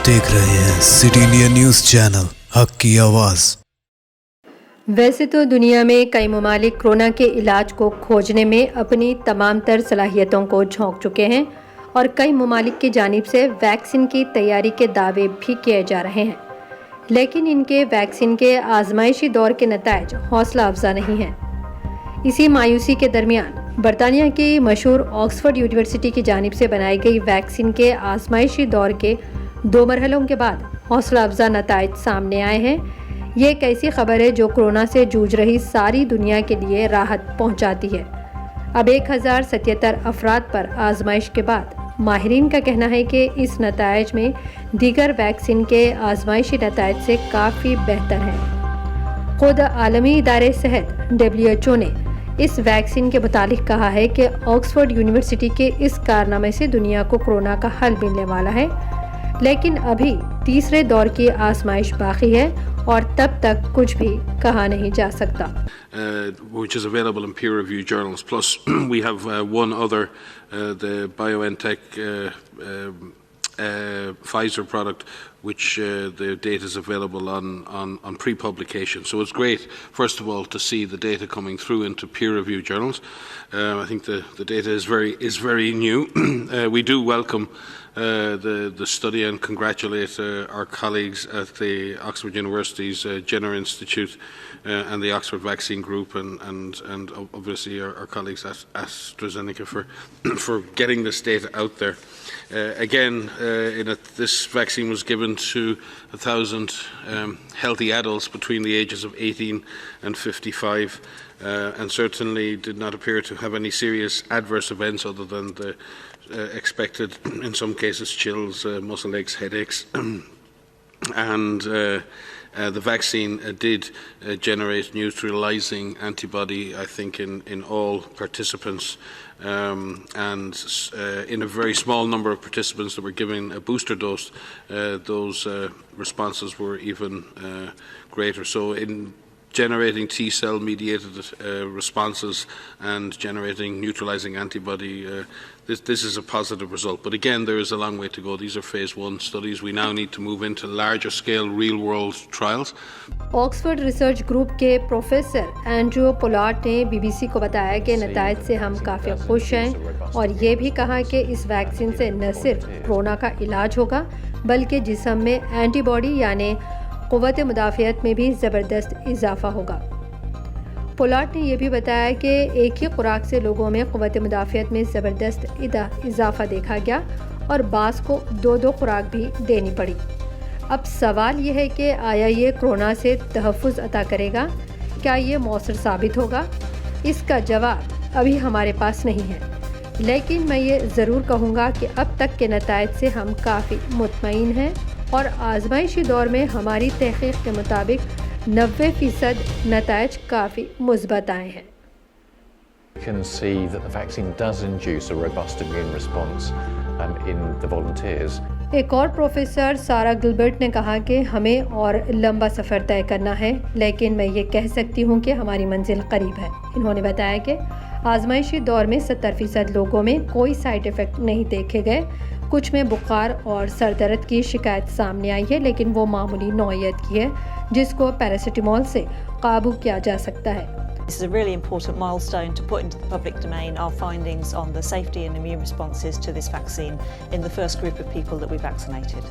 آپ دیکھ رہے ہیں سٹی انڈیا نیوز چینل حق کی آواز۔ ویسے تو دنیا میں کئی ممالک کورونا کے علاج کو کھوجنے میں اپنی تمام تر صلاحیتوں کو جھونک چکے ہیں اور کئی ممالک کی جانب سے ویکسین کی تیاری کے دعوے بھی کیے جا رہے ہیں، لیکن ان کے ویکسین کے آزمائشی دور کے نتائج حوصلہ افزا نہیں ہیں۔ اسی مایوسی کے درمیان برطانیہ کی مشہور آکسفورڈ یونیورسٹی کی جانب سے بنائی گئی ویکسین کے آزمائشی دور کے 2 مرحلوں کے بعد حوصلہ افزا نتائج سامنے آئے ہیں۔ یہ ایک ایسی خبر ہے جو کورونا سے جوجھ رہی ساری دنیا کے لیے راحت پہنچاتی ہے۔ اب 1077 افراد پر آزمائش کے بعد ماہرین کا کہنا ہے کہ اس نتائج میں دیگر ویکسین کے آزمائشی نتائج سے کافی بہتر ہیں۔ خود عالمی ادارے صحت WHO نے اس ویکسین کے متعلق کہا ہے کہ آکسفورڈ یونیورسٹی کے اس کارنامے سے دنیا کو کورونا کا حل ملنے والا ہے، لیکن ابھی تیسرے دور کی آزمائش باقی ہے اور تب تک کچھ بھی کہا نہیں جا سکتا۔ Which is available in peer-reviewed journals. Plus, we have one other, the BioNTech Pfizer product, which the data is available on pre-publication. So it's great, first of all, to see the data coming through into peer-reviewed journals. I think the data is very new. We do welcome the study and congratulate our colleagues at the Oxford University's Jenner Institute and the Oxford Vaccine Group and obviously our colleagues at AstraZeneca for getting this data out there. Again, this vaccine was given to 1,000 healthy adults between the ages of 18 and 55 and certainly did not appear to have any serious adverse events other than the expected, in some cases, chills, muscle aches, headaches. And the vaccine did generate neutralizing antibody, I think, in all participants. And in a very small number of participants that were given a booster dose, those responses were even greater. So in generating T-cell mediated responses and generating neutralizing antibody, this is a positive result. But again, there is a long way to go. These are phase 1 studies. We now need to move into larger scale real world trials. Oxford research group کے professor Andrew پولاٹ نے BBC کو بتایا کہ نتائج سے ہم کافی خوش ہیں اور یہ بھی کہا کہ اس ویکسین سے نہ صرف کورونا کا علاج ہوگا بلکہ جسم میں اینٹی باڈی یعنی قوت مدافعت میں بھی زبردست اضافہ ہوگا۔ پولاٹ نے یہ بھی بتایا کہ ایک ہی خوراک سے لوگوں میں قوت مدافعت میں زبردست اضافہ دیکھا گیا اور بعض کو 2 خوراک بھی دینی پڑی۔ اب سوال یہ ہے کہ آیا یہ کورونا سے تحفظ عطا کرے گا؟ کیا یہ مؤثر ثابت ہوگا؟ اس کا جواب ابھی ہمارے پاس نہیں ہے، لیکن میں یہ ضرور کہوں گا کہ اب تک کے نتائج سے ہم کافی مطمئن ہیں اور آزمائشی دور میں ہماری تحقیق کے مطابق 90% نتائج کافی مثبت آئے ہیں۔ We can see that the vaccine does induce a robust immune response in the volunteers. ایک اور پروفیسر سارا گلبرٹ نے کہا کہ ہمیں اور لمبا سفر طے کرنا ہے، لیکن میں یہ کہہ سکتی ہوں کہ ہماری منزل قریب ہے۔ انہوں نے بتایا کہ آزمائشی دور میں 70% لوگوں میں کوئی سائیڈ ایفیکٹ نہیں دیکھے گئے۔ کچھ میں بخار اور سر درد کی شکایت سامنے آئی ہے، لیکن وہ معمولی نوعیت کی ہے جس کو پیراسیٹامول سے قابو کیا جا سکتا ہے۔ This is a really important milestone to put into the public domain our findings on the safety and immune responses to this vaccine in the first group of people that we vaccinated.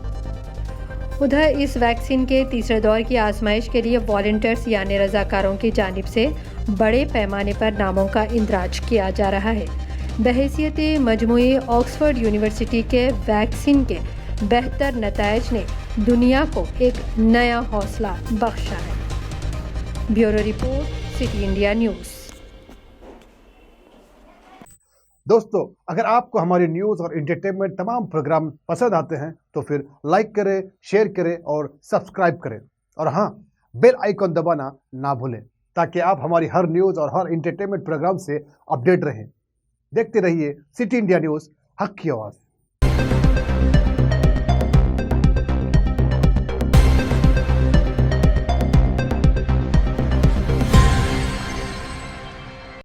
ادھر اس vaccine کے تیسرے دور کی آزمائش کے لیے volunteers یعنی رضاکاروں کی جانب سے بڑے پیمانے پر ناموں کا اندراج کیا جا رہا ہے۔ بحیثیت مجموعی آکسفورڈ یونیورسٹی کے ویکسین کے بہتر نتائج نے دنیا کو ایک نیا حوصلہ بخشا ہے۔ Bureau report, city India news. دوستو، اگر آپ کو ہماری نیوز اور انٹرٹینمنٹ تمام پروگرام پسند آتے ہیں تو پھر لائک کریں، شیئر کریں اور سبسکرائب کریں، اور ہاں، بیل آئیکن دبانا نہ بھولیں تاکہ آپ ہماری ہر نیوز اور ہر انٹرٹینمنٹ پروگرام سے اپڈیٹ رہیں۔ دیکھتے رہیے سٹی انڈیا نیوز، حق کی آواز۔